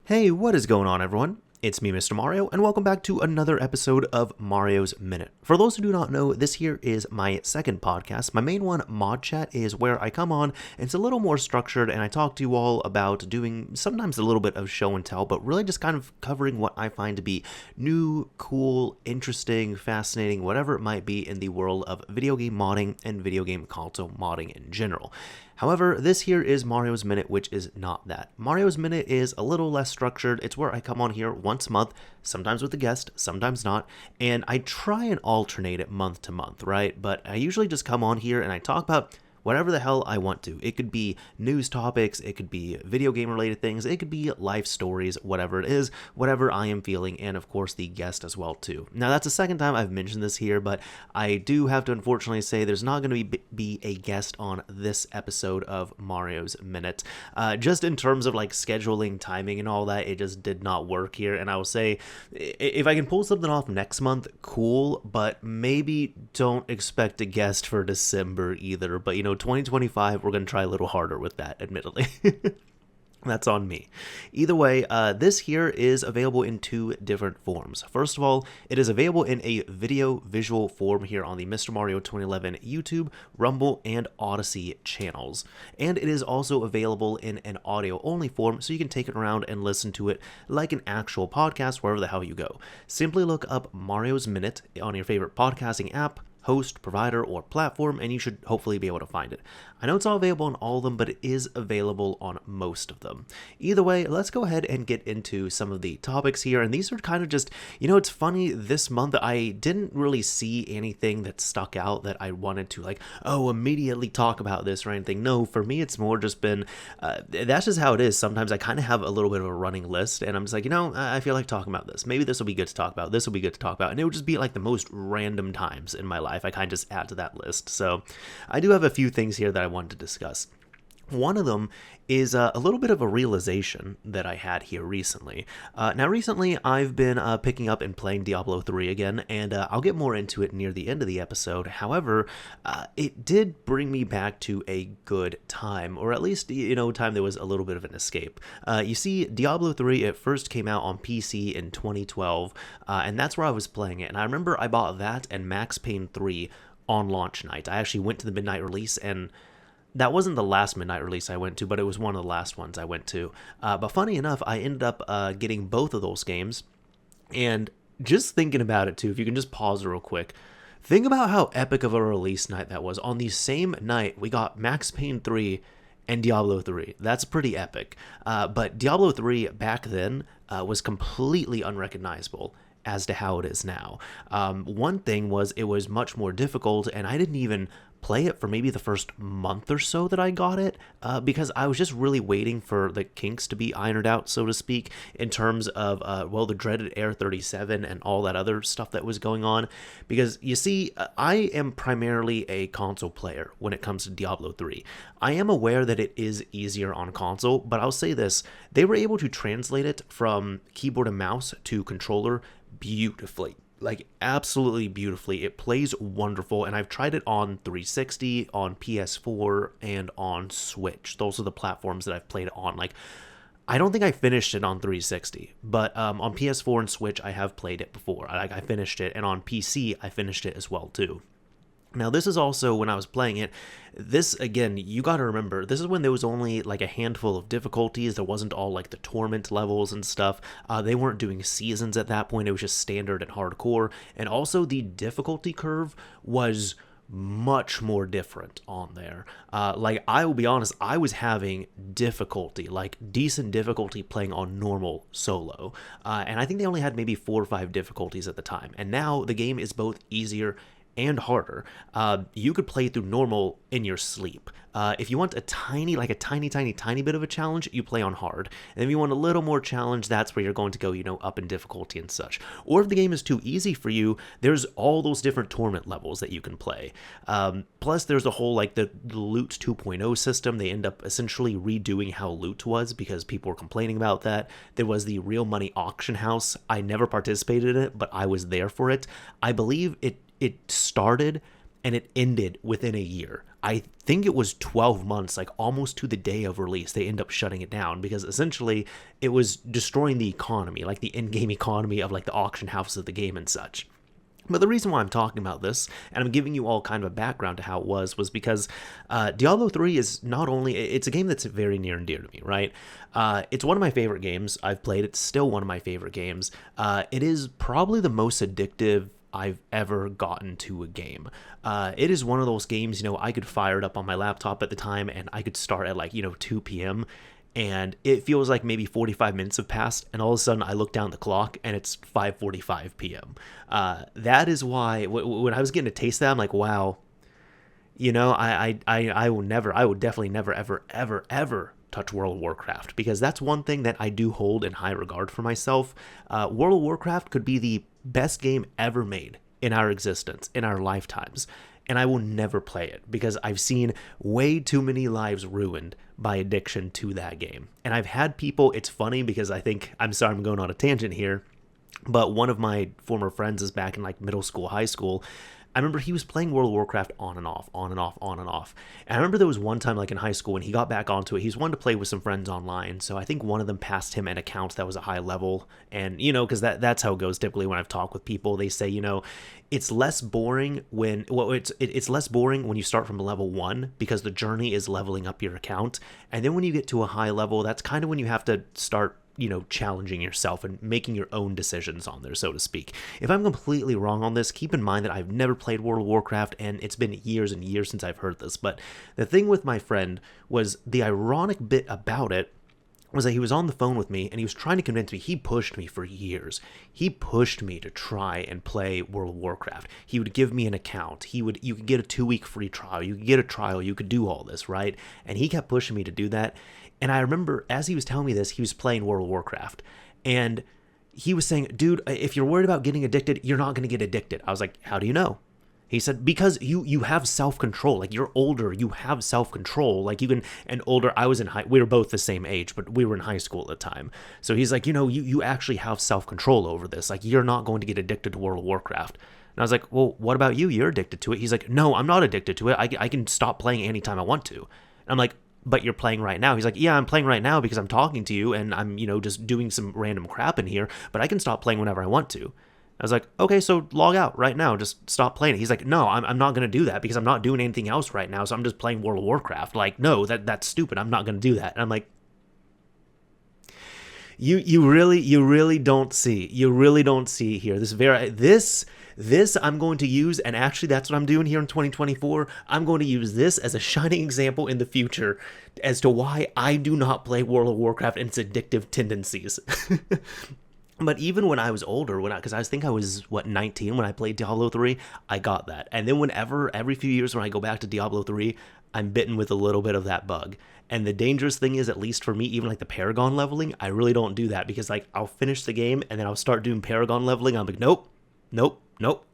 Hey, what is going on, everyone? It's me, Mr. Mario, and welcome back to another episode of Mario's Minute. For those who do not know, this here is my second podcast. My main one, Mod Chat, is where I come on, and it's a little more structured, and I talk to you all about doing sometimes a little bit of show and tell, but really just kind of covering what I find to be new, cool, interesting, fascinating, whatever it might be in the world of video game modding and video game console modding in general. However, this here is Mario's Minute, which is not that. Mario's Minute is a little less structured. It's where I come on here once a month, sometimes with a guest, sometimes not, and I try and alternate it month to month, right? But I usually just come on here and I talk about whatever the hell I want to. It could be news topics, it could be video game related things, it could be life stories, whatever it is, whatever I am feeling, and of course the guest as well too. Now that's the second time I've mentioned this here, but I do have to unfortunately say there's not going to be a guest on this episode of Mario's Minute. Just in terms of like scheduling, timing, and all that, it just did not work here, and I will say, if I can pull something off next month, cool, but maybe don't expect a guest for December either, but 2025, we're going to try a little harder with that, admittedly. That's on me. Either way, this here is available in two different forms. First of all, it is available in a visual form here on the Mr. Mario 2011 YouTube, Rumble, and Odyssey channels. And it is also available in an audio-only form, so you can take it around and listen to it like an actual podcast wherever the hell you go. Simply look up Mario's Minute on your favorite podcasting app, host, provider, or platform, and you should hopefully be able to find it. I know it's all available on all of them, but it is available on most of them. Either way, let's go ahead and get into some of the topics here, and these are kind of just, it's funny, this month I didn't really see anything that stuck out that I wanted to immediately talk about this or anything. No, for me it's more just been, that's just how it is. Sometimes I kind of have a little bit of a running list, and I'm just like, I feel like talking about this. Maybe this will be good to talk about, this will be good to talk about, and it would just be like the most random times in my life I kind of just add to that list. So I do have a few things here that I wanted to discuss. One of them is a little bit of a realization that I had here recently. Now, recently, I've been picking up and playing Diablo 3 again, and I'll get more into it near the end of the episode. However, it did bring me back to a good time, or at least, time there was a little bit of an escape. You see, Diablo 3, it first came out on PC in 2012, and that's where I was playing it. And I remember I bought that and Max Payne 3 on launch night. I actually went to the midnight release, and that wasn't the last midnight release I went to, but it was one of the last ones I went to. But funny enough, I ended up getting both of those games. And just thinking about it too, if you can just pause real quick, think about how epic of a release night that was. On the same night, we got Max Payne 3 and Diablo 3. That's pretty epic. But Diablo 3 back then was completely unrecognizable as to how it is now. One thing was it was much more difficult, and I didn't even play it for maybe the first month or so that I got it, because I was just really waiting for the kinks to be ironed out, so to speak, in terms of, the dreaded Air 37 and all that other stuff that was going on. Because, you see, I am primarily a console player when it comes to Diablo 3. I am aware that it is easier on console, but I'll say this, they were able to translate it from keyboard and mouse to controller beautifully. Like, absolutely beautifully. It plays wonderful, and I've tried it on 360, on PS4, and on Switch. Those are the platforms that I've played it on. Like, I don't think I finished it on 360, but on PS4 and Switch, I have played it before. I finished it, and on PC, I finished it as well, too. Now, this is also, when I was playing it, this, again, you gotta remember, this is when there was only, like, a handful of difficulties. There wasn't all, like, the torment levels and stuff. They weren't doing seasons at that point. It was just standard and hardcore. And also, the difficulty curve was much more different on there. I will be honest, I was having difficulty, like decent difficulty playing on normal solo. And I think they only had maybe 4 or 5 difficulties at the time. And now the game is both easier and harder. You could play through normal in your sleep. If you want a tiny bit of a challenge, you play on hard. And if you want a little more challenge, that's where you're going to go, up in difficulty and such. Or if the game is too easy for you, there's all those different torment levels that you can play. Plus, there's a whole, the loot 2.0 system. They end up essentially redoing how loot was because people were complaining about that. There was the real money auction house. I never participated in it, but I was there for it. I believe it started and it ended within a year. I think it was 12 months, like almost to the day of release, they end up shutting it down because essentially it was destroying the economy, like the in-game economy of like the auction house of the game and such. But the reason why I'm talking about this, and I'm giving you all kind of a background to how it was because Diablo 3 is not only, it's a game that's very near and dear to me, right? It's one of my favorite games I've played. It's still one of my favorite games. It is probably the most addictive I've ever gotten to a game. It is one of those games, I could fire it up on my laptop at the time and I could start at like, 2 p.m. and it feels like maybe 45 minutes have passed, and all of a sudden I look down the clock and it's 5:45 p.m. That is why when I was getting a taste of that, I'm like, wow, I will definitely never, ever, ever, ever touch World of Warcraft, because that's one thing that I do hold in high regard for myself. World of Warcraft could be the best game ever made in our existence, in our lifetimes, and I will never play it because I've seen way too many lives ruined by addiction to that game. And I've had people, it's funny because I'm sorry I'm going on a tangent here, but one of my former friends is back in like middle school, high school. I remember he was playing World of Warcraft on and off, on and off, on and off. And I remember there was one time like in high school when he got back onto it, he was wanting to play with some friends online. So I think one of them passed him an account that was a high level. And, because that's how it goes typically when I've talked with people. They say, it's less boring it's less boring when you start from level 1 because the journey is leveling up your account. And then when you get to a high level, that's kind of when you have to start challenging yourself and making your own decisions on there, so to speak. If I'm completely wrong on this, keep in mind that I've never played World of Warcraft and it's been years and years since I've heard this. But the thing with my friend was, the ironic bit about it was that he was on the phone with me and he was trying to convince me. He pushed me for years. He pushed me to try and play World of Warcraft. He would give me an account. You could get a 2-week free trial. You could get a trial. You could do all this, right? And he kept pushing me to do that. And I remember as he was telling me this, he was playing World of Warcraft. And he was saying, dude, if you're worried about getting addicted, you're not going to get addicted. I was like, how do you know? He said, because you have self-control. Like, you're older, you have self-control. Like, you can, and older, we were both the same age, but we were in high school at the time. So he's like, you actually have self-control over this. Like, you're not going to get addicted to World of Warcraft. And I was like, well, what about you? You're addicted to it. He's like, no, I'm not addicted to it. I can stop playing anytime I want to. And I'm like, but you're playing right now. He's like, yeah, I'm playing right now because I'm talking to you and I'm, just doing some random crap in here, but I can stop playing whenever I want to. I was like, okay, so log out right now. Just stop playing it. He's like, no, I'm not going to do that because I'm not doing anything else right now, so I'm just playing World of Warcraft. Like, no, that's stupid. I'm not going to do that. And I'm like, you really don't see here. This I'm going to use, and actually that's what I'm doing here in 2024. I'm going to use this as a shining example in the future as to why I do not play World of Warcraft and its addictive tendencies. But even when I was older, because I think I was, 19 when I played Diablo 3, I got that. And then every few years when I go back to Diablo 3, I'm bitten with a little bit of that bug. And the dangerous thing is, at least for me, even like the Paragon leveling, I really don't do that because like I'll finish the game and then I'll start doing Paragon leveling. I'm like, nope.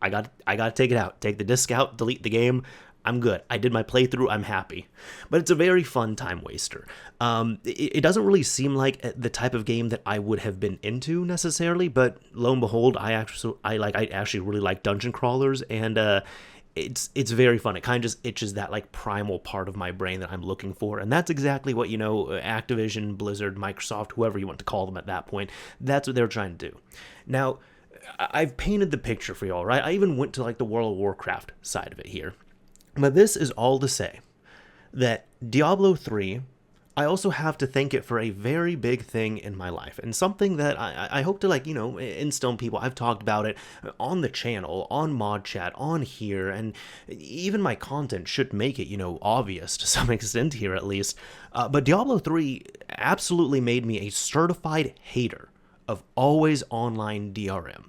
I got to take it out. Take the disc out, delete the game. I'm good. I did my playthrough. I'm happy. But it's a very fun time waster. It doesn't really seem like the type of game that I would have been into necessarily, but lo and behold, I actually really like dungeon crawlers, and it's very fun. It kind of just itches that like primal part of my brain that I'm looking for, and that's exactly what Activision, Blizzard, Microsoft, whoever you want to call them at that point, that's what they're trying to do. Now, I've painted the picture for y'all, right? I even went to like the World of Warcraft side of it here. But this is all to say that Diablo 3, I also have to thank it for a very big thing in my life, and something that I hope to instill in people. I've talked about it on the channel, on Mod Chat, on here, and even my content should make it, obvious to some extent here at least. But Diablo 3 absolutely made me a certified hater of always online DRM.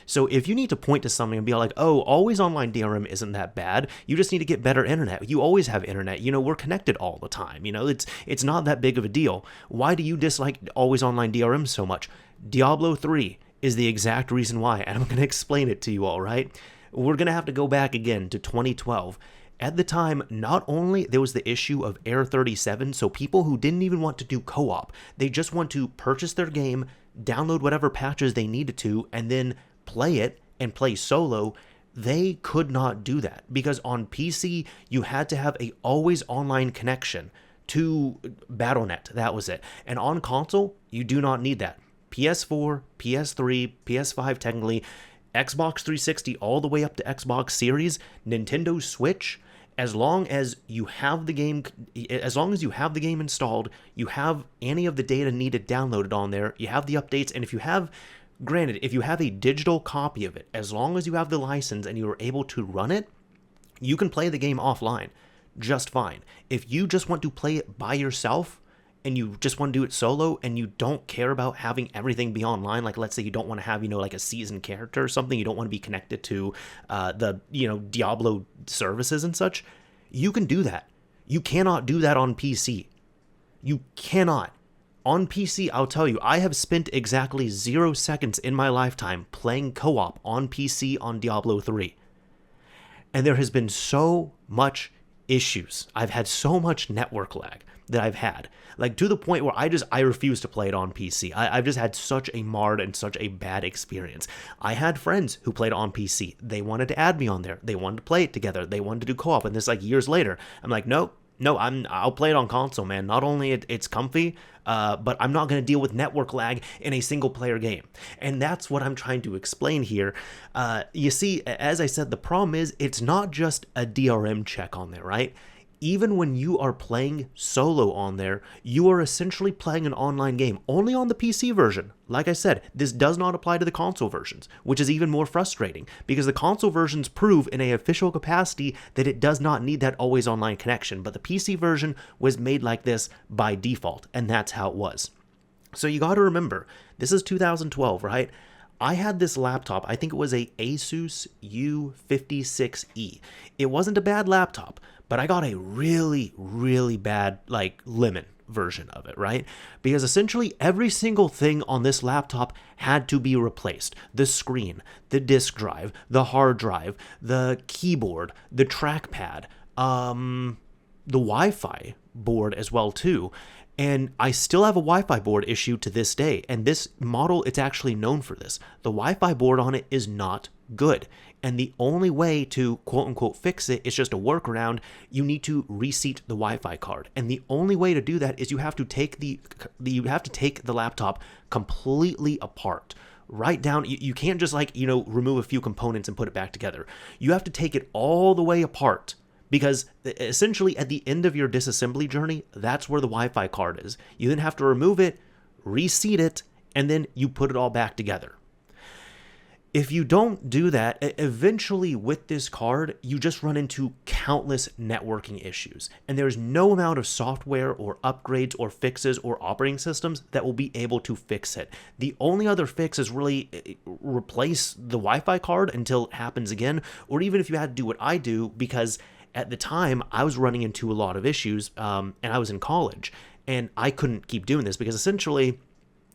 So if you need to point to something and be like, oh, always online DRM isn't that bad, you just need to get better internet. You always have internet. We're connected all the time. It's not that big of a deal. Why do you dislike always online DRM so much? Diablo 3 is the exact reason why, and I'm going to explain it to you all, right? We're going to have to go back again to 2012. At the time, not only there was the issue of Error 37, so people who didn't even want to do co-op, they just want to purchase their game, download whatever patches they needed to, and then play it and play solo. they could not do that because on PC, you had to have a always online connection to Battle.net. That was it. And on console, you do not need that. PS4, PS3, PS5 technically, Xbox 360 all the way up to Xbox Series, Nintendo Switch, as long as you have the game installed, you have any of the data needed downloaded on there, you have the updates, and if you have a digital copy of it, as long as you have the license and you are able to run it, you can play the game offline just fine. If you just want to play it by yourself and you just want to do it solo and you don't care about having everything be online, like let's say you don't want to have, like a seasoned character or something, you don't want to be connected to the Diablo services and such, you can do that. You cannot do that on PC. You cannot. On PC, I'll tell you, I have spent exactly 0 seconds in my lifetime playing co-op on PC on Diablo 3. And there has been so much issues. I've had so much network lag that I've had, like to the point where I refuse to play it on PC. I've just had such a marred and such a bad experience. I had friends who played on PC. They wanted to add me on there. They wanted to play it together. They wanted to do co-op. And this like years later, I'm like, no, I'll play it on console, man. Not only it's comfy, but I'm not going to deal with network lag in a single player game. And that's what I'm trying to explain here. You see, as I said, the problem is it's not just a DRM check on there, right? Even when you are playing solo on there, you are essentially playing an online game, only on the PC version. Like I said, this does not apply to the console versions, which is even more frustrating, because the console versions prove in an official capacity that it does not need that always online connection, but the PC version was made like this by default, and that's how it was. So you got to remember, this is 2012, right? I had this laptop, I think it was a Asus U56E. It wasn't a bad laptop, but I got a really, really bad, like, lemon version of it, right? Because essentially every single thing on this laptop had to be replaced. The screen, the disk drive, the hard drive, the keyboard, the trackpad, the Wi-Fi board as well, too. And I still have a Wi-Fi board issue to this day, and this model, it's actually known for this. The Wi-Fi board on it is not good, and the only way to quote-unquote fix it is just a workaround. You need to reseat the Wi-Fi card, and the only way to do that is you have to take the laptop completely apart. Right down, you can't just remove a few components and put it back together. You have to take it all the way apart. Because essentially at the end of your disassembly journey, that's where the Wi-Fi card is. You then have to remove it, reseat it, and then you put it all back together. If you don't do that, eventually with this card, you just run into countless networking issues. And there's no amount of software or upgrades or fixes or operating systems that will be able to fix it. The only other fix is really replace the Wi-Fi card until it happens again, or even if you had to do what I do, because at the time, I was running into a lot of issues, and I was in college, and I couldn't keep doing this because essentially,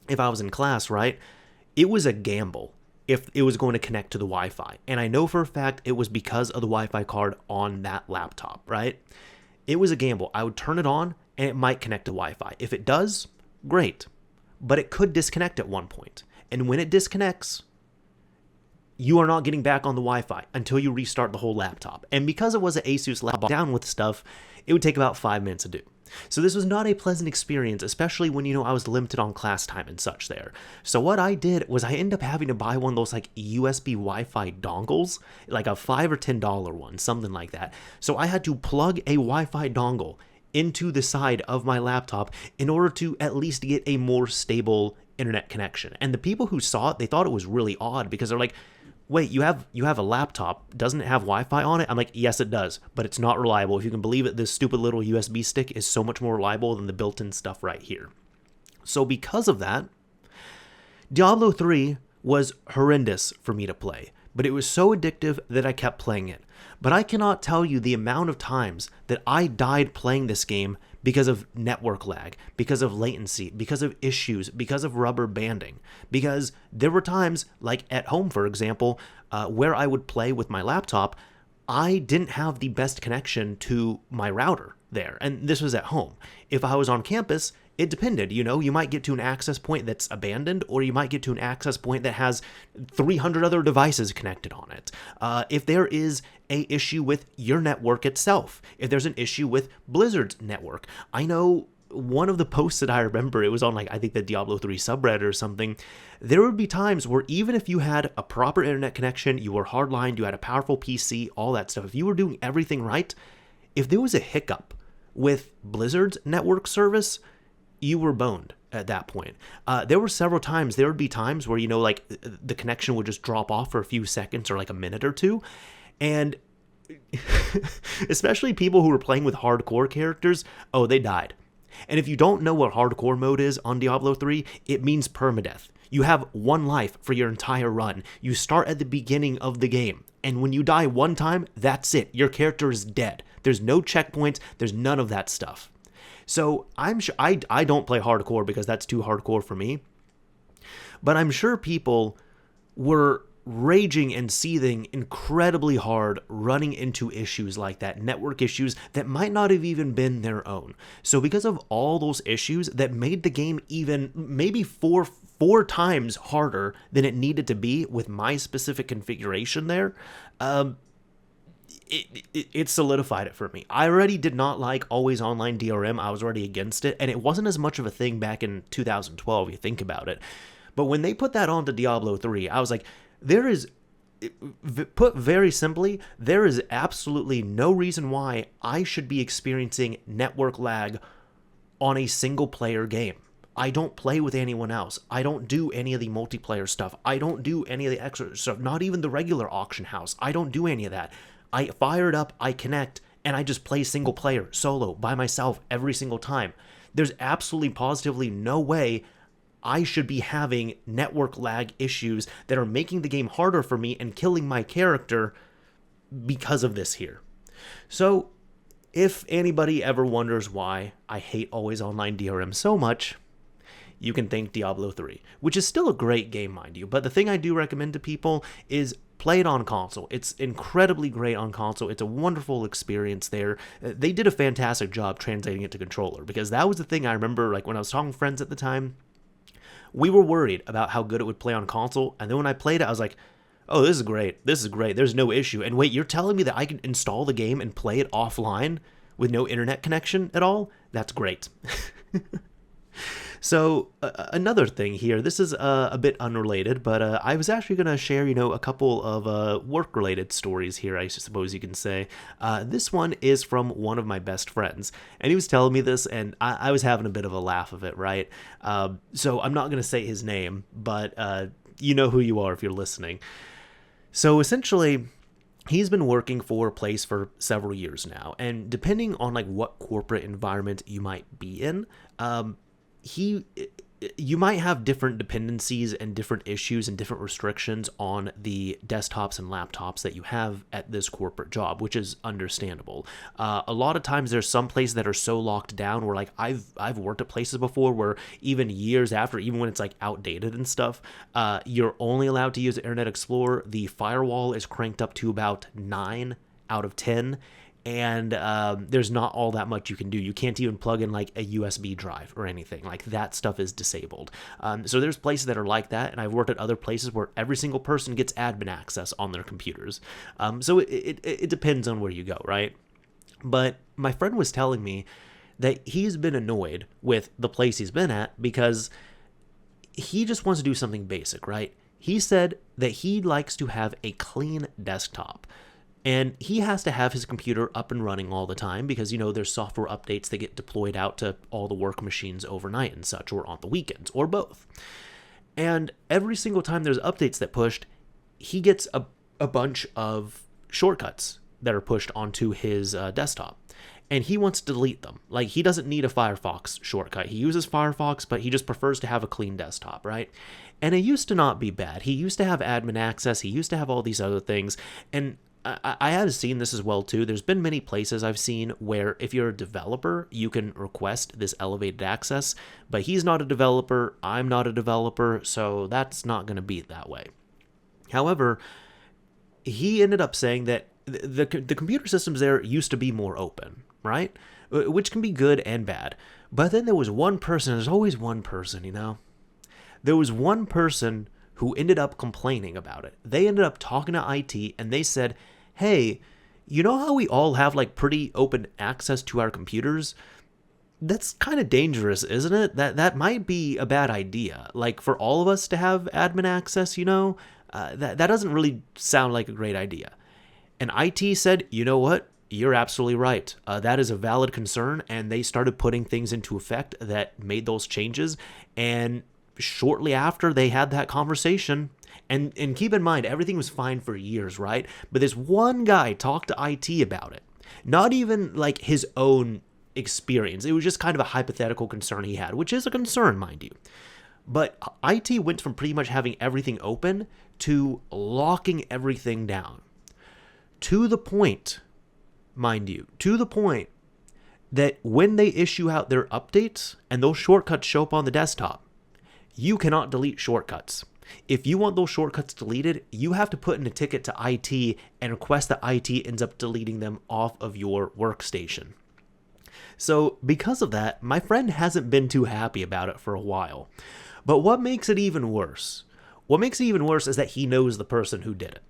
if I was in class, right, it was a gamble if it was going to connect to the Wi-Fi. And I know for a fact it was because of the Wi-Fi card on that laptop, right? It was a gamble. I would turn it on, and it might connect to Wi-Fi. If it does, great. But it could disconnect at one point. And when it disconnects, you are not getting back on the Wi-Fi until you restart the whole laptop. And because it was an Asus laptop down with stuff, it would take about 5 minutes to do. So this was not a pleasant experience, especially when, I was limited on class time and such there. So what I did was I ended up having to buy one of those USB Wi-Fi dongles, like a $5 or $10 one, something like that. So I had to plug a Wi-Fi dongle into the side of my laptop in order to at least get a more stable internet connection. And the people who saw it, they thought it was really odd because they're like, wait, you have a laptop, doesn't it have Wi-Fi on it? I'm like, yes, it does, but it's not reliable. If you can believe it, this stupid little USB stick is so much more reliable than the built-in stuff right here. So because of that, Diablo 3 was horrendous for me to play, but it was so addictive that I kept playing it. But I cannot tell you the amount of times that I died playing this game because of network lag, because of latency, because of issues, because of rubber banding. Because there were times, like at home, for example, where I would play with my laptop, I didn't have the best connection to my router there. And this was at home. If I was on campus, it depended. You might get to an access point that's abandoned, or you might get to an access point that has 300 other devices connected on it. If there is a issue with your network itself, if there's an issue with Blizzard's network. I know one of the posts that I remember, it was on I think the Diablo 3 subreddit or something. There would be times where even if you had a proper internet connection, you were hardlined, you had a powerful PC, all that stuff, if you were doing everything right, if there was a hiccup with Blizzard's network service, you were boned at that point. There were several times, there would be times where, the connection would just drop off for a few seconds or a minute or two. And especially people who were playing with hardcore characters, they died. And if you don't know what hardcore mode is on Diablo 3, it means permadeath. You have one life for your entire run. You start at the beginning of the game. And when you die one time, that's it. Your character is dead. There's no checkpoints. There's none of that stuff. So I'm sure I don't play hardcore because that's too hardcore for me. But I'm sure people were raging and seething incredibly hard, running into issues like that, network issues that might not have even been their own. So because of all those issues that made the game even maybe four times harder than it needed to be with my specific configuration there, it solidified it for me. I already did not like always online DRM. I was already against it, and it wasn't as much of a thing back in 2012, you think about it. But when they put that onto Diablo 3, I was like, put very simply, there is absolutely no reason why I should be experiencing network lag on a single player game. I don't play with anyone else. I don't do any of the multiplayer stuff. I don't do any of the extra stuff, not even the regular auction house. I don't do any of that. I fire it up, I connect, and I just play single player, solo, by myself every single time. There's absolutely positively no way I should be having network lag issues that are making the game harder for me and killing my character because of this here. So, if anybody ever wonders why I hate always online DRM so much, you can thank Diablo 3, which is still a great game, mind you. But the thing I do recommend to people is play it on console. It's incredibly great on console. It's a wonderful experience there. They did a fantastic job translating it to controller, because that was the thing I remember, when I was talking to friends at the time, we were worried about how good it would play on console, and then when I played it, I was like, oh, this is great. This is great. There's no issue. And wait, you're telling me that I can install the game and play it offline with no internet connection at all? That's great. So another thing here, this is a bit unrelated, but I was actually going to share, a couple of work-related stories here, I suppose you can say. This one is from one of my best friends, and he was telling me this, and I was having a bit of a laugh of it, right? So I'm not going to say his name, but you know who you are if you're listening. So essentially, he's been working for a place for several years now, and depending on what corporate environment you might be in, you might have different dependencies and different issues and different restrictions on the desktops and laptops that you have at this corporate job, which is understandable. A lot of times there's some places that are so locked down where I've worked at places before where even years after, even when it's outdated and stuff, you're only allowed to use Internet Explorer. The firewall is cranked up to about 9 out of 10. And there's not all that much you can do. You can't even plug in a USB drive or anything. That stuff is disabled. So there's places that are like that, and I've worked at other places where every single person gets admin access on their computers. So it depends on where you go, right? But my friend was telling me that he's been annoyed with the place he's been at because he just wants to do something basic, right? He said that he likes to have a clean desktop. And he has to have his computer up and running all the time because, there's software updates that get deployed out to all the work machines overnight and such, or on the weekends, or both. And every single time there's updates that pushed, he gets a bunch of shortcuts that are pushed onto his desktop. And he wants to delete them. He doesn't need a Firefox shortcut. He uses Firefox, but he just prefers to have a clean desktop, right? And it used to not be bad. He used to have admin access. He used to have all these other things. And I have seen this as well, too. There's been many places I've seen where if you're a developer, you can request this elevated access, but he's not a developer, I'm not a developer, so that's not going to be that way. However, he ended up saying that the computer systems there used to be more open, right? Which can be good and bad. But then there was one person, there's always one person, There was one person who ended up complaining about it. They ended up talking to IT and they said, hey, you know how we all have like pretty open access to our computers? That's kind of dangerous, isn't it? That might be a bad idea. Like for all of us to have admin access, that doesn't really sound like a great idea. And IT said, you know what? You're absolutely right. That is a valid concern. And they started putting things into effect that made those changes. And shortly after they had that conversation, and keep in mind, everything was fine for years, right? But this one guy talked to IT about it. Not even like his own experience. It was just kind of a hypothetical concern he had, which is a concern, mind you. But IT went from pretty much having everything open to locking everything down. To the point, mind you, that when they issue out their updates and those shortcuts show up on the desktop, you cannot delete shortcuts. If you want those shortcuts deleted, you have to put in a ticket to IT and request that IT ends up deleting them off of your workstation. So because of that, my friend hasn't been too happy about it for a while. But what makes it even worse? What makes it even worse is that he knows the person who did it.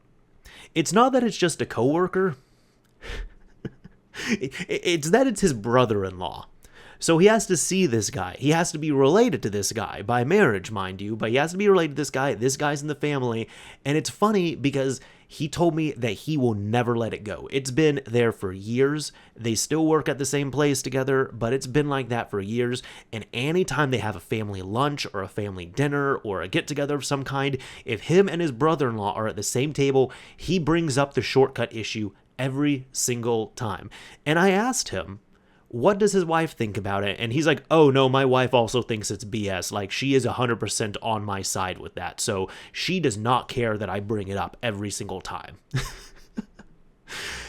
It's not that it's just a coworker. It's that it's his brother-in-law. So he has to see this guy. He has to be related to this guy by marriage, mind you, but he has to be related to this guy. This guy's in the family. And it's funny because he told me that he will never let it go. It's been there for years. They still work at the same place together, but it's been like that for years. And anytime they have a family lunch or a family dinner or a get-together of some kind, if him and his brother-in-law are at the same table, he brings up the shortcut issue every single time. And I asked him, what does his wife think about it? And he's like, oh no, my wife also thinks it's BS. Like she is 100% on my side with that. So she does not care that I bring it up every single time.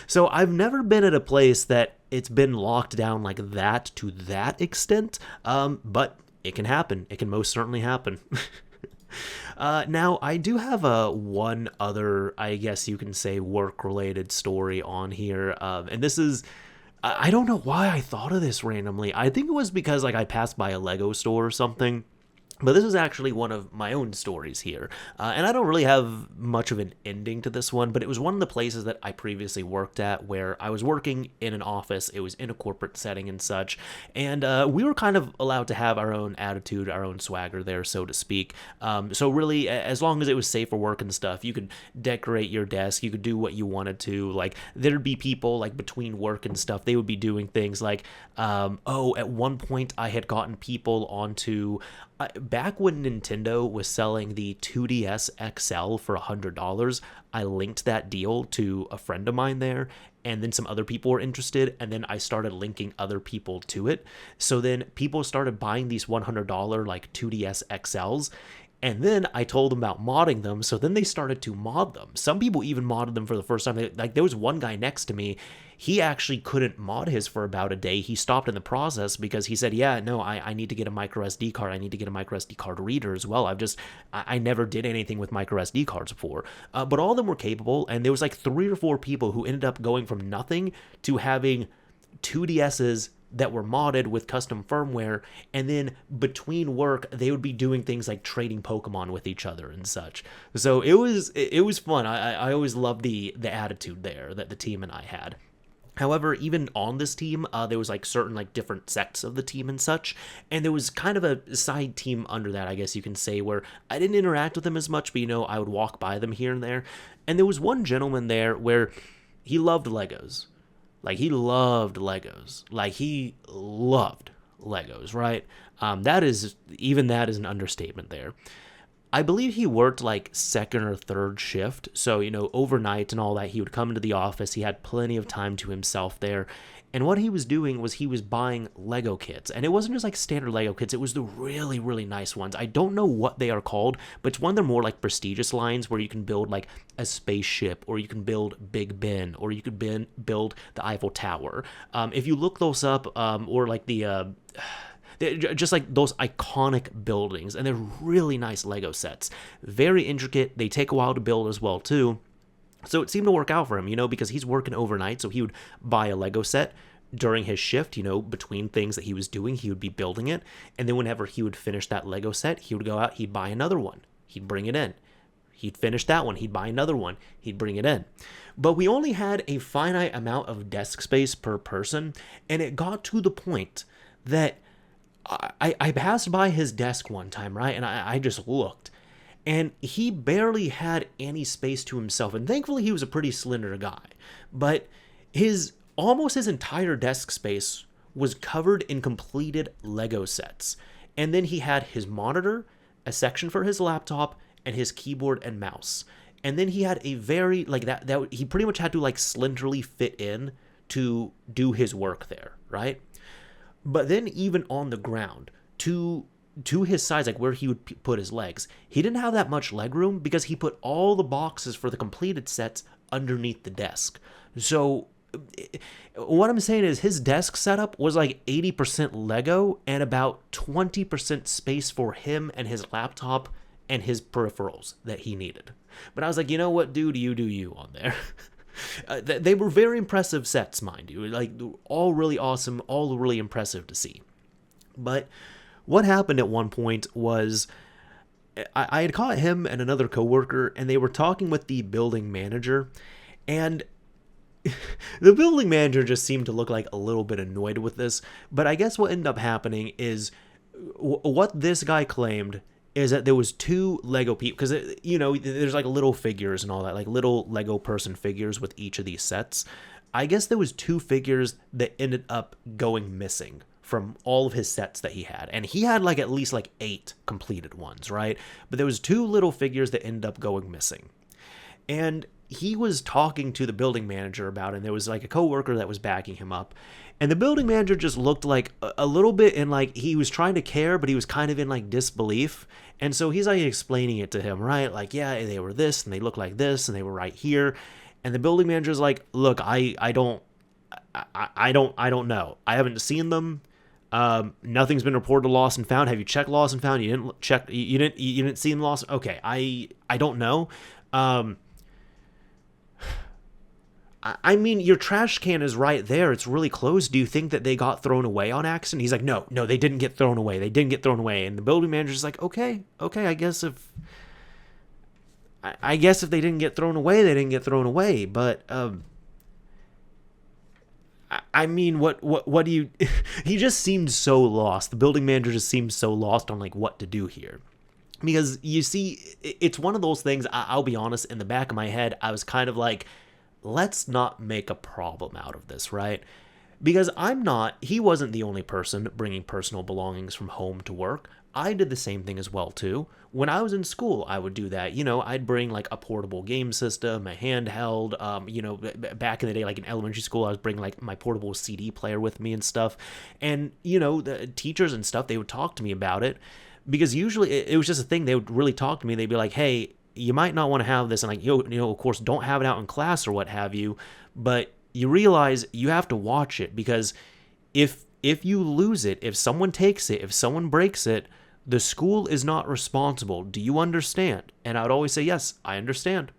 So I've never been at a place that it's been locked down like that to that extent. But it can happen. It can most certainly happen. Now, I do have one other, I guess you can say, work-related story on here. And this is, I don't know why I thought of this randomly. I think it was because like I passed by a Lego store or something. But this is actually one of my own stories here. And I don't really have much of an ending to this one, but it was one of the places that I previously worked at where I was working in an office. It was in a corporate setting and such. And we were kind of allowed to have our own attitude, our own swagger there, so to speak. So really, as long as it was safe for work and stuff, you could decorate your desk. You could do what you wanted to. Like, there'd be people, like, between work and stuff, they would be doing things like, at one point I had gotten people onto... back when Nintendo was selling the 2DS XL for $100, I linked that deal to a friend of mine there, and then some other people were interested, and then I started linking other people to it. So then people started buying these $100 like 2DS XLs, and then I told them about modding them, so then they started to mod them. Some people even modded them for the first time. Like, there was one guy next to me, he actually couldn't mod his for about a day. He stopped in the process because he said, yeah, no, I need to get a micro SD card. I need to get a micro SD card reader as well. I never did anything with micro SD cards before. But all of them were capable, and there was like 3 or 4 people who ended up going from nothing to having 2DSs that were modded with custom firmware, and then between work they would be doing things like trading Pokemon with each other and such. So it was fun. I always loved the attitude there that the team and I had. However, even on this team, there was like certain like different sects of the team and such, and there was kind of a side team under that, I guess you can say, where I didn't interact with them as much, but I would walk by them here and there. And there was one gentleman there where he loved Legos. Like, he loved Legos. Like, he loved Legos, right? That is an understatement there. I believe he worked like second or third shift. So, overnight and all that, he would come into the office. He had plenty of time to himself there. And what he was doing was he was buying Lego kits. And it wasn't just like standard Lego kits. It was the really, really nice ones. I don't know what they are called, but it's one of their more like prestigious lines where you can build like a spaceship, or you can build Big Ben, or you could build the Eiffel Tower. If you look those up, or like the... just like those iconic buildings, and they're really nice Lego sets. Very intricate. They take a while to build as well, too. So it seemed to work out for him, because he's working overnight, so he would buy a Lego set, during his shift, between things that he was doing, he would be building it. And then whenever he would finish that Lego set, he would go out, he'd buy another one. He'd bring it in. He'd finish that one. He'd buy another one. He'd bring it in. But we only had a finite amount of desk space per person. And it got to the point that I passed by his desk one time, right? And I just looked. And he barely had any space to himself. And thankfully, he was a pretty slender guy. But almost his entire desk space was covered in completed Lego sets. And then he had his monitor, a section for his laptop, and his keyboard and mouse. And then he had a very, that he pretty much had to, slenderly fit in to do his work there, right? But then even on the ground, to his sides, where he would put his legs, he didn't have that much leg room because he put all the boxes for the completed sets underneath the desk. So what I'm saying is his desk setup was 80% Lego and about 20% space for him and his laptop and his peripherals that he needed. But I was like, you know what, dude, you do you on there. They were very impressive sets, mind you. All really awesome, all really impressive to see. But what happened at one point was I had caught him and another coworker, and they were talking with the building manager, and the building manager just seemed to look a little bit annoyed with this. But I guess what ended up happening is what this guy claimed is that there was two Lego people, because there's little figures and all that, little Lego person figures with each of these sets. I guess there was two figures that ended up going missing from all of his sets that he had, and he had at least 8 completed ones, right? But there was two little figures that ended up going missing, and he was talking to the building manager about it, and there was a coworker that was backing him up, and the building manager just looked a little bit in he was trying to care, but he was kind of in disbelief. And so he's explaining it to him, right? Yeah, they were this and they look like this and they were right here. And the building manager's look, I don't know. I haven't seen them. Nothing's been reported lost and found. Have you checked lost and found? You didn't check. You didn't see them lost. Okay. I don't know. I mean, your trash can is right there. It's really close. Do you think that they got thrown away on accident? He's like, no, they didn't get thrown away. They didn't get thrown away. And the building manager's like, okay, I guess if they didn't get thrown away, they didn't get thrown away. But, I mean, what do you, he just seemed so lost. The building manager just seemed so lost on what to do here. Because you see, it's one of those things, I'll be honest, in the back of my head, I was kind of let's not make a problem out of this, right? Because he wasn't the only person bringing personal belongings from home to work. I did the same thing as well, too. When I was in school, I would do that. I'd bring a portable game system, a handheld, back in the day, in elementary school, I was bringing my portable CD player with me and stuff. And, the teachers and stuff, they would talk to me about it because usually it was just a thing. They would really talk to me. They'd be like, hey, you might not want to have this, and of course, don't have it out in class or what have you, but you realize you have to watch it, because if you lose it, if someone takes it, if someone breaks it, the school is not responsible. Do you understand? And I would always say, yes, I understand.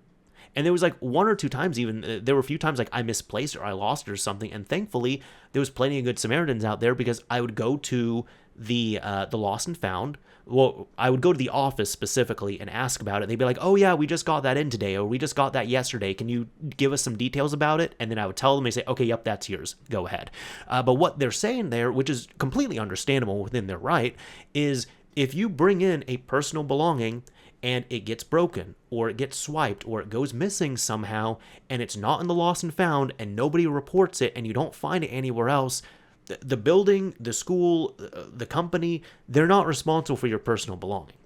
And there was one or two times, even there were a few times I misplaced it or I lost it or something, and thankfully there was plenty of good Samaritans out there, because I would go to the lost and found. Well, I would go to the office specifically and ask about it. They'd be like, oh yeah, we just got that in today, or we just got that yesterday. Can you give us some details about it? And then I would tell them, they say, okay, yep, that's yours. Go ahead. But what they're saying there, which is completely understandable within their right, is if you bring in a personal belonging and it gets broken, or it gets swiped, or it goes missing somehow, and it's not in the lost and found, and nobody reports it, and you don't find it anywhere else, the building, the school, the company, they're not responsible for your personal belonging.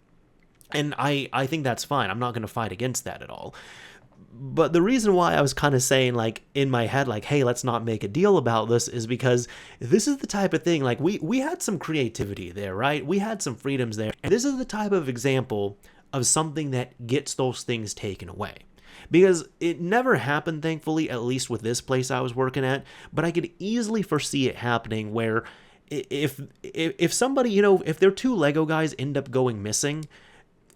And I think that's fine. I'm not going to fight against that at all. But the reason why I was kind of saying, in my head, hey, let's not make a deal about this, is because this is the type of thing, we had some creativity there, right? We had some freedoms there. And this is the type of example of something that gets those things taken away. Because it never happened, thankfully, at least with this place I was working at, but I could easily foresee it happening where if somebody, if their two Lego guys end up going missing,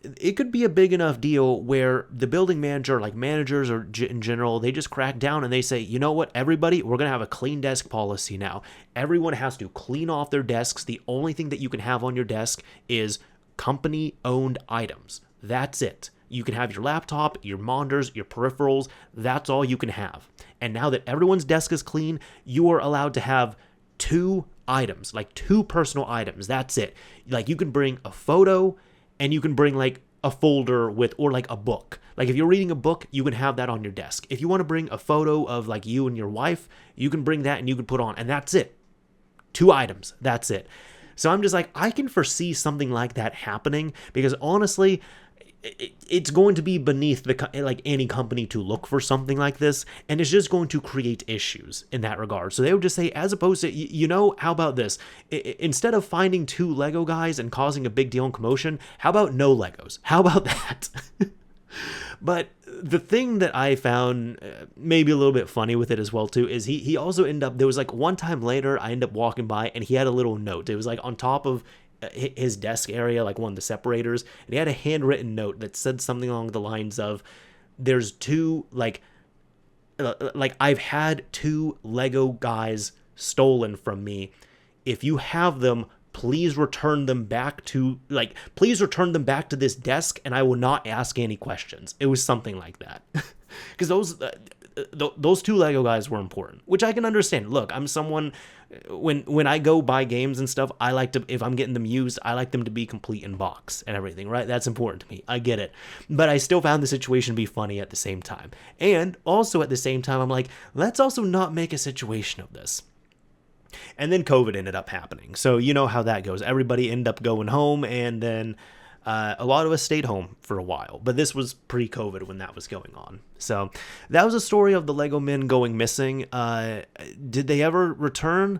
it could be a big enough deal where the building manager, like managers or in general, they just crack down and they say, you know what, everybody, we're going to have a clean desk policy now. Everyone has to clean off their desks. The only thing that you can have on your desk is company-owned items. That's it. You can have your laptop, your monitors, your peripherals. That's all you can have. And now that everyone's desk is clean, you are allowed to have 2 items, like 2 personal items. That's it. Like you can bring a photo and you can bring like a folder with, or like a book. Like if you're reading a book, you can have that on your desk. If you want to bring a photo of like you and your wife, you can bring that and you can put on, and that's it. 2 items. That's it. So I'm just like, I can foresee something like that happening because honestly, it's going to be beneath like any company to look for something like this, and it's just going to create issues in that regard. So they would just say, as opposed to, you know, how about this? Instead of finding 2 Lego guys and causing a big deal and commotion, how about no Legos? How about that? But the thing that I found maybe a little bit funny with it as well too is he also ended up, there was like one time later I ended up walking by and he had a little note. It was like on top of his desk area, like one of the separators, and he had a handwritten note that said something along the lines of, there's 2 like I've had 2 Lego guys stolen from me. If you have them, please return them back to this desk and I will not ask any questions. It was something like that. Because those 2 Lego guys were important, which I can understand. Look, I'm someone, when I go buy games and stuff, I like to, if I'm getting them used, I like them to be complete in box and everything, right? That's important to me. I get it. But I still found the situation to be funny at the same time. And also at the same time, I'm like, let's also not make a situation of this. And then COVID ended up happening. So you know how that goes. Everybody ended up going home, and then a lot of us stayed home for a while. But this was pre-COVID when that was going on. So that was a story of the Lego Men going missing. Did they ever return?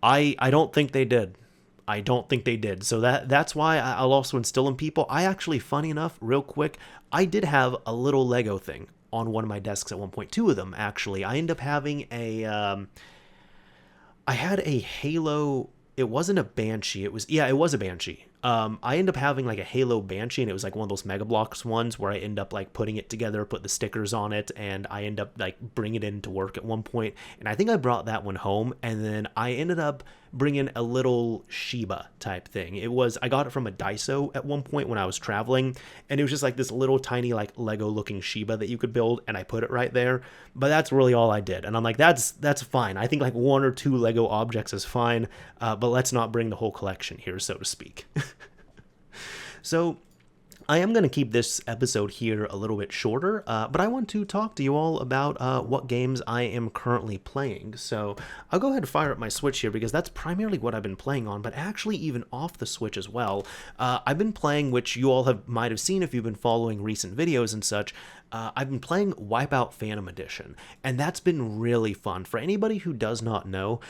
I don't think they did. I don't think they did. So that's why I'll also instill in people. I actually, funny enough, real quick, I did have a little Lego thing on one of my desks at one point. 2 of them, actually. I ended up having I had a Halo. It wasn't a Banshee. It was a Banshee. I ended up having like a Halo Banshee, and it was like one of those Mega Bloks ones where I end up like putting it together, put the stickers on it, and I end up like bringing it into work at one point. And I think I brought that one home, and then I ended up bringing a little Shiba type thing. I got it from a Daiso at one point when I was traveling, and it was just like this little tiny like Lego looking Shiba that you could build, and I put it right there. But that's really all I did, and I'm like, that's fine. I think like 1 or 2 Lego objects is fine, but let's not bring the whole collection here, so to speak. So I am going to keep this episode here a little bit shorter, but I want to talk to you all about what games I am currently playing. So I'll go ahead and fire up my Switch here because that's primarily what I've been playing on, but actually even off the Switch as well. I've been playing, which you all might have seen if you've been following recent videos and such, I've been playing Wipeout Phantom Edition, and that's been really fun. For anybody who does not know,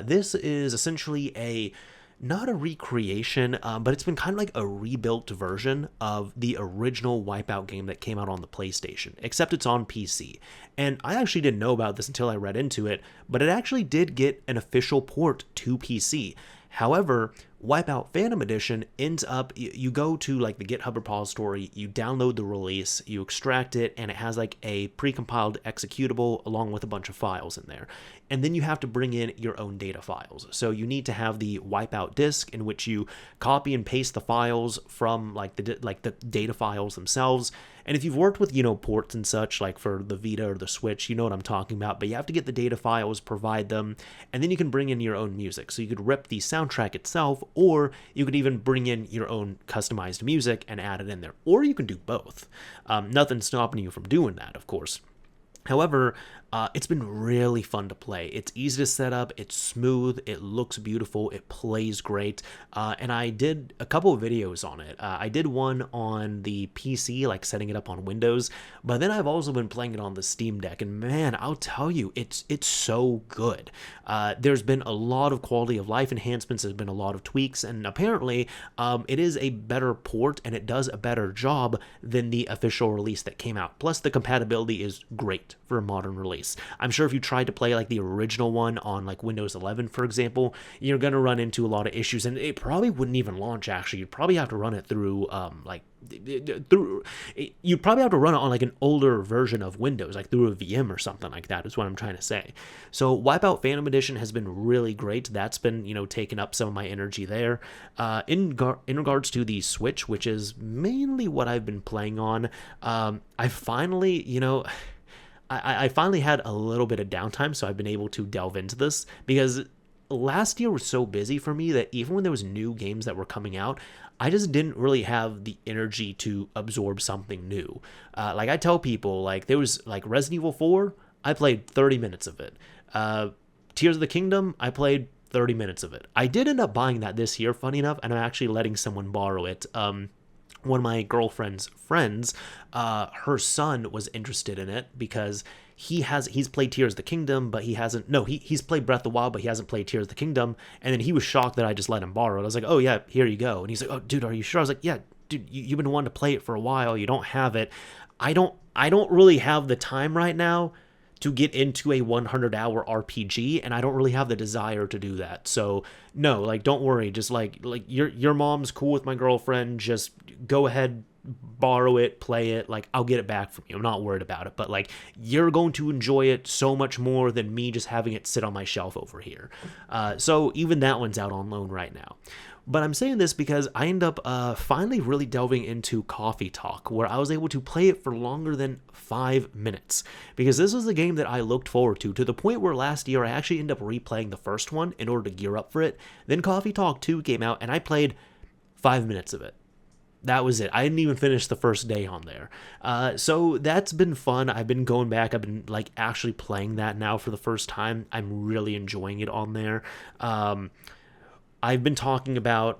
this is essentially not a recreation, but it's been kind of like a rebuilt version of the original Wipeout game that came out on the PlayStation, except it's on PC. And I actually didn't know about this until I read into it, but it actually did get an official port to PC. However, Wipeout Phantom Edition ends up, you go to like the GitHub repository, you download the release, you extract it, and it has like a precompiled executable along with a bunch of files in there. And then you have to bring in your own data files. So you need to have the Wipeout disk in which you copy and paste the files from like the data files themselves. And if you've worked with, ports and such, like for the Vita or the Switch, you know what I'm talking about, but you have to get the data files, provide them, and then you can bring in your own music. So you could rip the soundtrack itself, or you could even bring in your own customized music and add it in there. Or you can do both. Nothing's stopping you from doing that, of course. However, it's been really fun to play. It's easy to set up, it's smooth, it looks beautiful, it plays great, and I did a couple of videos on it. I did one on the PC, like setting it up on Windows, but then I've also been playing it on the Steam Deck, and man, I'll tell you, it's so good. There's been a lot of quality of life enhancements, there's been a lot of tweaks, and apparently it is a better port, and it does a better job than the official release that came out. Plus, the compatibility is great for a modern release. I'm sure if you tried to play like the original one on like Windows 11, for example, you're going to run into a lot of issues, and it probably wouldn't even launch. Actually, you'd probably have to run it through like through, you'd probably have to run it on like an older version of Windows, like through a VM or something like that, is what I'm trying to say. So Wipeout Phantom Edition has been really great. That's been, taking up some of my energy there. In regards to the Switch, which is mainly what I've been playing on, I finally, I finally had a little bit of downtime, so I've been able to delve into this, because last year was so busy for me that even when there was new games that were coming out, I just didn't really have the energy to absorb something new. Like I tell people, like there was like Resident Evil 4, I played 30 minutes of it. Tears of the Kingdom, I played 30 minutes of it. I did end up buying that this year, funny enough, and I'm actually letting someone borrow it. One of my girlfriend's friends, her son was interested in it because he's played Tears of the Kingdom, but he's played Breath of the Wild, but he hasn't played Tears of the Kingdom. And then he was shocked that I just let him borrow it. I was like, oh yeah, here you go. And he's like, oh dude, are you sure? I was like, yeah, dude, you've been wanting to play it for a while. You don't have it. I don't really have the time right now to get into a 100-hour RPG, and I don't really have the desire to do that. So no, like don't worry, just like your mom's cool with my girlfriend, just go ahead, borrow it, play it, like I'll get it back from you. I'm not worried about it, but like you're going to enjoy it so much more than me just having it sit on my shelf over here. So even that one's out on loan right now. But I'm saying this because I end up finally really delving into Coffee Talk, where I was able to play it for longer than 5 minutes. Because this was the game that I looked forward to the point where last year I actually ended up replaying the first one in order to gear up for it. Then Coffee Talk 2 came out, and I played 5 minutes of it. That was it. I didn't even finish the first day on there. So that's been fun. I've been going back. I've been like actually playing that now for the first time. I'm really enjoying it on there. I've been talking about,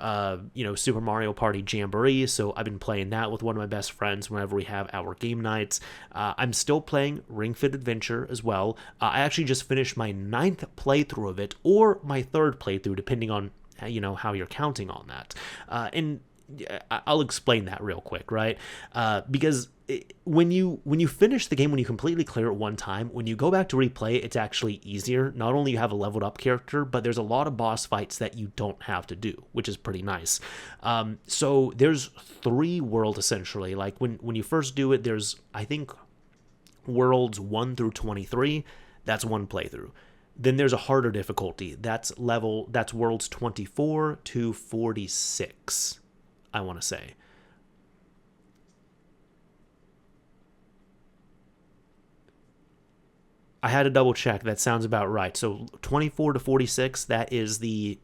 Super Mario Party Jamboree, so I've been playing that with one of my best friends whenever we have our game nights. I'm still playing Ring Fit Adventure as well. I actually just finished my 9th playthrough of it, or my 3rd playthrough, depending on, how you're counting on that. And I'll explain that real quick, right? Because when you finish the game, when you completely clear it one time, when you go back to replay it, it's actually easier. Not only you have a leveled up character, but there's a lot of boss fights that you don't have to do, which is pretty nice. So there's 3 worlds essentially. Like when you first do it, there's, I think, worlds 1 through 23. That's one playthrough. Then there's a harder difficulty. That's worlds 24 to 46. I want to say. I had to double check. That sounds about right. So 24 to 46, that is the,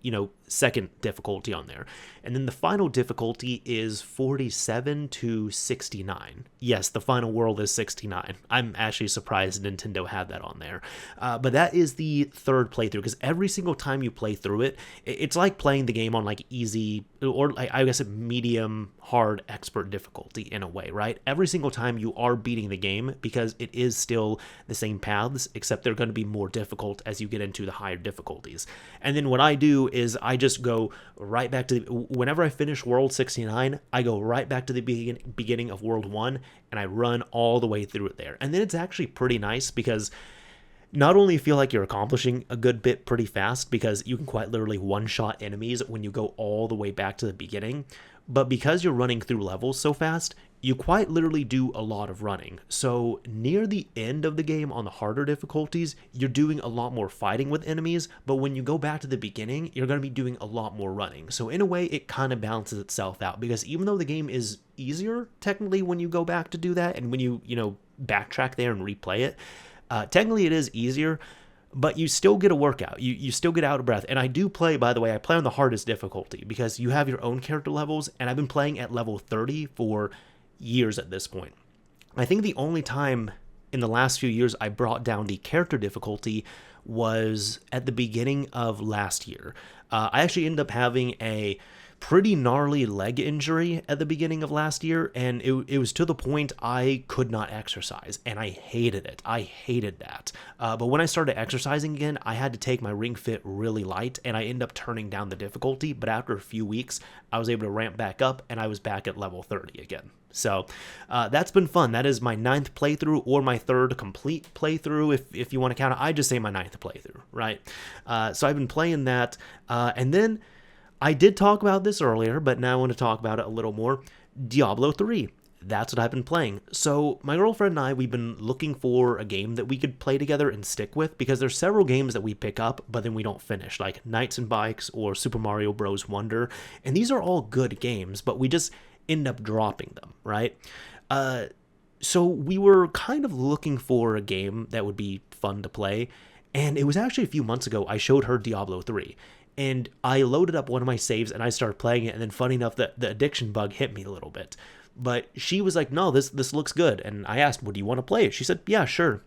second difficulty on there. And then the final difficulty is 47 to 69. Yes, the final world is 69. I'm actually surprised Nintendo had that on there. But that is the 3rd playthrough, because every single time you play through it, it's like playing the game on like easy, or I guess a medium, hard, expert difficulty in a way, right? Every single time you are beating the game, because it is still the same paths, except they're going to be more difficult as you get into the higher difficulties. And then what I do is I just go right back to whenever I finish World 69, I go right back to the beginning of World 1, and I run all the way through it there. And then it's actually pretty nice, because not only feel like you're accomplishing a good bit pretty fast, because you can quite literally one-shot enemies when you go all the way back to the beginning, but because you're running through levels so fast, you quite literally do a lot of running. So near the end of the game on the harder difficulties, you're doing a lot more fighting with enemies, but when you go back to the beginning, you're going to be doing a lot more running. So in a way, it kind of balances itself out, because even though the game is easier technically when you go back to do that, and when you backtrack there and replay it, technically it is easier, but you still get a workout. You still get out of breath. And I do play, by the way, I play on the hardest difficulty, because you have your own character levels, and I've been playing at level 30 for years at this point. I think the only time in the last few years I brought down the character difficulty was at the beginning of last year. I actually ended up having a pretty gnarly leg injury at the beginning of last year, and it was to the point I could not exercise, and I hated it. I hated that. But when I started exercising again, I had to take my Ring Fit really light, and I ended up turning down the difficulty, but after a few weeks, I was able to ramp back up, and I was back at level 30 again. So that's been fun. That is my 9th playthrough, or my 3rd complete playthrough, if you want to count it. I just say my 9th playthrough, right? So I've been playing that, and then I did talk about this earlier, but now I want to talk about it a little more. Diablo 3. That's what I've been playing. So my girlfriend and I, we've been looking for a game that we could play together and stick with, because there's several games that we pick up but then we don't finish, like Knights and Bikes or Super Mario Bros. Wonder. And these are all good games, but we just end up dropping them, right? So we were kind of looking for a game that would be fun to play. And it was actually a few months ago I showed her Diablo 3. And I loaded up one of my saves and I started playing it. And then funny enough, the addiction bug hit me a little bit. But she was like, no, this looks good. And I asked, well, do you want to play it? She said, yeah, sure.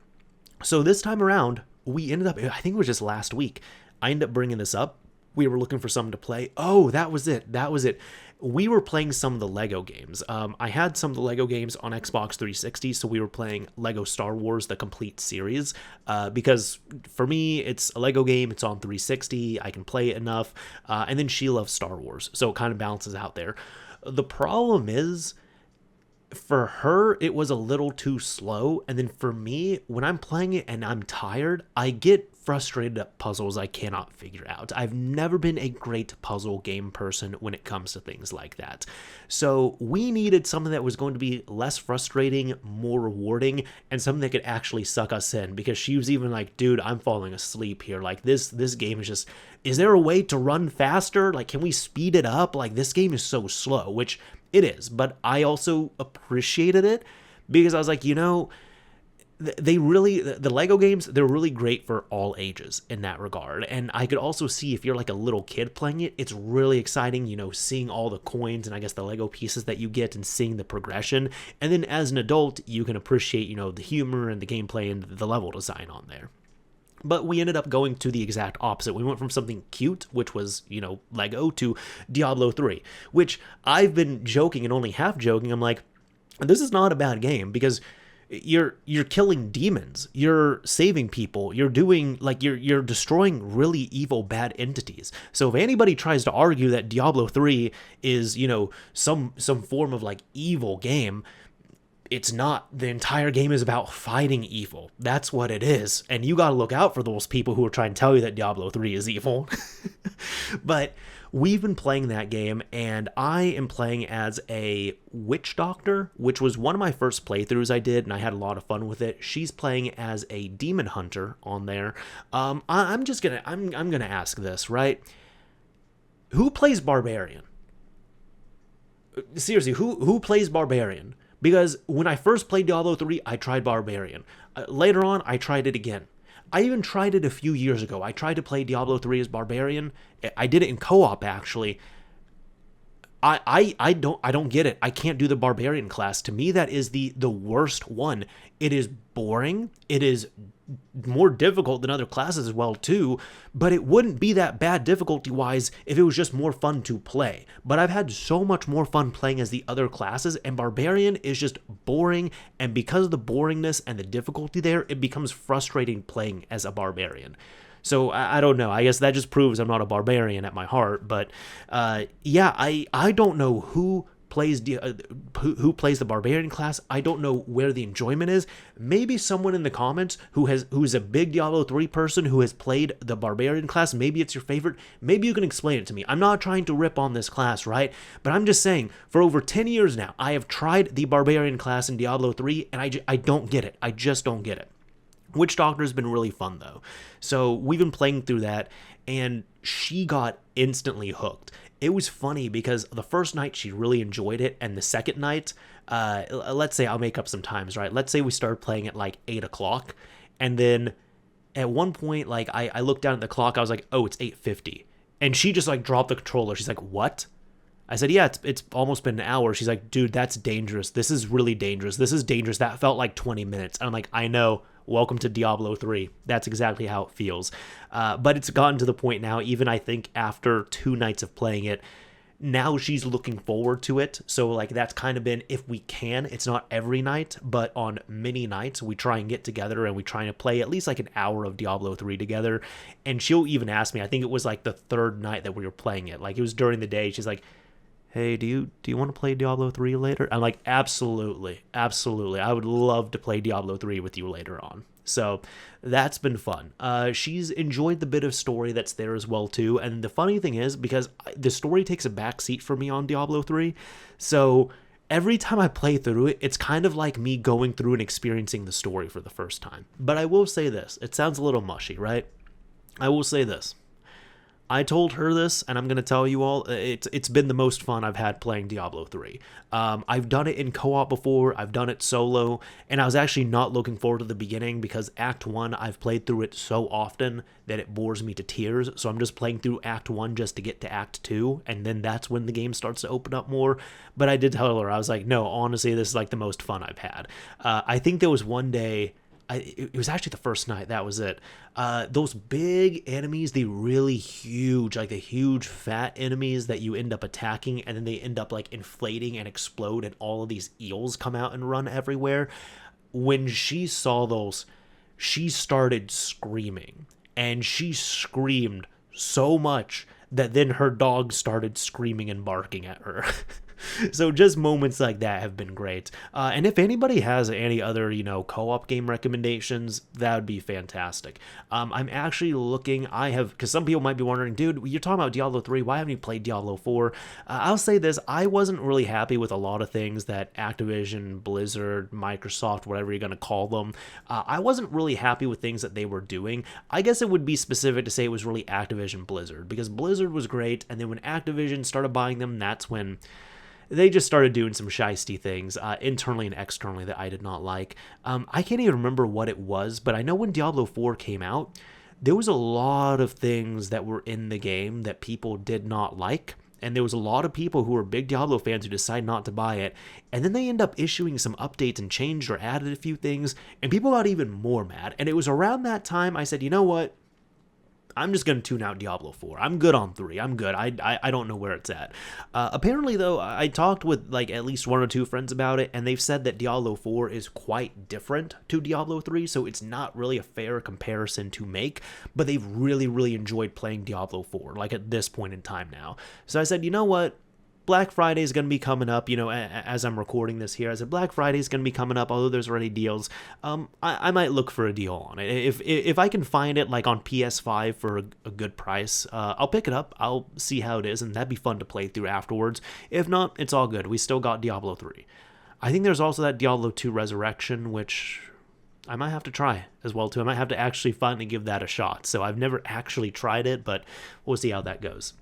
So this time around, we ended up, I think it was just last week, I ended up bringing this up. We were looking for something to play. Oh, that was it. We were playing some of the Lego games. I had some of the Lego games on Xbox 360, so we were playing Lego Star Wars, the complete series, because for me, it's a Lego game, it's on 360, I can play it enough, and then she loves Star Wars, so it kind of balances out there. The problem is, for her, it was a little too slow, and then for me, when I'm playing it and I'm tired, I get frustrated at puzzles I cannot figure out. I've never been a great puzzle game person when it comes to things like that. So we needed something that was going to be less frustrating, more rewarding, and something that could actually suck us in, because she was even like, dude, I'm falling asleep here. Like, this game is just, is there a way to run faster? Like, can we speed it up? Like, this game is so slow, which it is, but I also appreciated it because I was like, the Lego games, they're really great for all ages in that regard. And I could also see if you're like a little kid playing it, it's really exciting, seeing all the coins and I guess the Lego pieces that you get and seeing the progression. And then as an adult, you can appreciate, the humor and the gameplay and the level design on there. But we ended up going to the exact opposite. We went from something cute, which was, Lego, to Diablo 3, which I've been joking and only half joking. I'm like, this is not a bad game because you're killing demons, you're saving people, you're doing like you're destroying really evil bad entities. So if anybody tries to argue that Diablo 3 is, some form of like evil game, it's not. The entire game is about fighting evil. That's what it is. And you got to look out for those people who are trying to tell you that Diablo 3 is evil. But we've been playing that game, and I am playing as a witch doctor, which was one of my first playthroughs I did, and I had a lot of fun with it. She's playing as a demon hunter on there. I'm gonna ask this, right? Who plays barbarian? Seriously, who plays barbarian? Because when I first played Diablo 3, I tried Barbarian. Later on, I tried it again. I even tried it a few years ago. I tried to play Diablo 3 as Barbarian. I did it in co-op, actually. I don't get it. I can't do the Barbarian class. To me, that is the worst one. It is boring. It is more difficult than other classes as well too, but it wouldn't be that bad difficulty wise if it was just more fun to play. But I've had so much more fun playing as the other classes, and Barbarian is just boring, and because of the boringness and the difficulty there, it becomes frustrating playing as a Barbarian. So I don't know. I guess that just proves I'm not a Barbarian at my heart. But yeah, I don't know who plays the Barbarian class. I don't know where the enjoyment is. Maybe someone in the comments who's a big Diablo 3 person who has played the Barbarian class, maybe it's your favorite. Maybe you can explain it to me. I'm not trying to rip on this class, right? But I'm just saying, for over 10 years now, I have tried the Barbarian class in Diablo 3, and I don't get it. I just don't get it. Witch Doctor has been really fun, though. So we've been playing through that, and she got instantly hooked. It was funny because the first night she really enjoyed it, and the second night, let's say I'll make up some times, right? Let's say we started playing at like 8 o'clock, and then at one point, like I looked down at the clock, I was like, oh, it's 8:50, and she just like dropped the controller. She's like, what? I said, yeah, it's almost been an hour. She's like, dude, that's dangerous. This is really dangerous. This is dangerous. That felt like 20 minutes. And I'm like, I know. Welcome to Diablo 3. That's exactly how it feels. But it's gotten to the point now, even I think after 2 nights of playing it, now she's looking forward to it. So like that's kind of been, if we can, it's not every night, but on many nights we try and get together and we try to play at least like an hour of Diablo 3 together. And she'll even ask me, I think it was like the 3rd night that we were playing it. Like it was during the day. She's like, hey, do you want to play Diablo 3 later? I'm like, absolutely. I would love to play Diablo 3 with you later on. So that's been fun. She's enjoyed the bit of story that's there as well too. And the funny thing is, because the story takes a back seat for me on Diablo 3, so every time I play through it, it's kind of like me going through and experiencing the story for the first time. But I will say this. It sounds a little mushy, right? I will say this. I told her this, and I'm going to tell you all, it's been the most fun I've had playing Diablo 3. I've done it in co-op before, I've done it solo, and I was actually not looking forward to the beginning because Act 1, I've played through it so often that it bores me to tears, so I'm just playing through Act 1 just to get to Act 2, and then that's when the game starts to open up more. But I did tell her, I was like, no, honestly, this is like the most fun I've had. I think there was one day... it was actually the first night, that was it. Those big enemies, the really huge, like the huge fat enemies that you end up attacking, and then they end up like inflating and explode, and all of these eels come out and run everywhere. When she saw those, she started screaming, and she screamed so much that then her dog started screaming and barking at her. So just moments like that have been great. And if anybody has any other, co-op game recommendations, that would be fantastic. I'm actually looking, because some people might be wondering, dude, you're talking about Diablo 3, why haven't you played Diablo 4? I'll say this, I wasn't really happy with a lot of things that Activision, Blizzard, Microsoft, whatever you're going to call them, I wasn't really happy with things that they were doing. I guess it would be specific to say it was really Activision Blizzard, because Blizzard was great, and then when Activision started buying them, that's when... they just started doing some shisty things, internally and externally, that I did not like. I can't even remember what it was, but I know when Diablo 4 came out, there was a lot of things that were in the game that people did not like. And there was a lot of people who were big Diablo fans who decided not to buy it. And then they end up issuing some updates and changed or added a few things. And people got even more mad. And it was around that time I said, you know what? I'm just going to tune out Diablo 4. I'm good on 3. I'm good. I don't know where it's at. Apparently, though, I talked with like at least one or two friends about it, and they've said that Diablo 4 is quite different to Diablo 3, so it's not really a fair comparison to make, but they've really, really enjoyed playing Diablo 4, like at this point in time now. So I said, you know what? Black Friday is going to be coming up, as I'm recording this here. I said Black Friday is going to be coming up, although there's already deals. I might look for a deal on it. If I can find it like on PS5 for a good price, I'll pick it up. I'll see how it is, and that'd be fun to play through afterwards. If not, it's all good. We still got Diablo 3. I think there's also that Diablo 2 Resurrection, which I might have to try as well, too. I might have to actually finally give that a shot. So I've never actually tried it, but we'll see how that goes.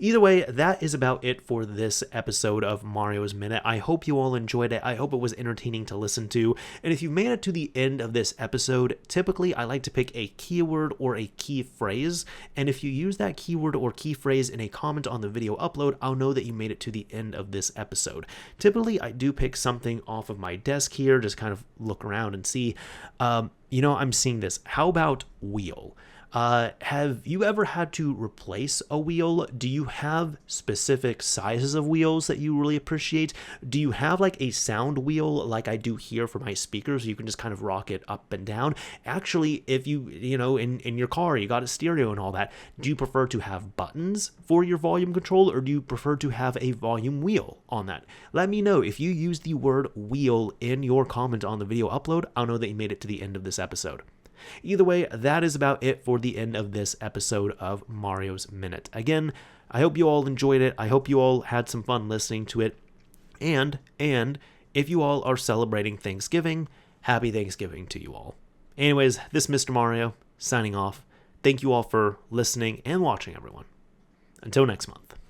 Either way, that is about it for this episode of Mario's Minute. I hope you all enjoyed it. I hope it was entertaining to listen to. And if you made it to the end of this episode, typically I like to pick a keyword or a key phrase. And if you use that keyword or key phrase in a comment on the video upload, I'll know that you made it to the end of this episode. Typically, I do pick something off of my desk here, just kind of look around and see. I'm seeing this. How about wheel? Have you ever had to replace a wheel? Do you have specific sizes of wheels that you really appreciate? Do you have like a sound wheel like I do here for my speakers? You can just kind of rock it up and down. Actually, if in your car, you got a stereo and all that, do you prefer to have buttons for your volume control, or do you prefer to have a volume wheel on that? Let me know. If you use the word wheel in your comment on the video upload, I'll know that you made it to the end of this episode. Either way, that is about it for the end of this episode of Mario's Minute. Again, I hope you all enjoyed it. I hope you all had some fun listening to it. And if you all are celebrating Thanksgiving, happy Thanksgiving to you all. Anyways, this is Mr. Mario, signing off. Thank you all for listening and watching, everyone. Until next month.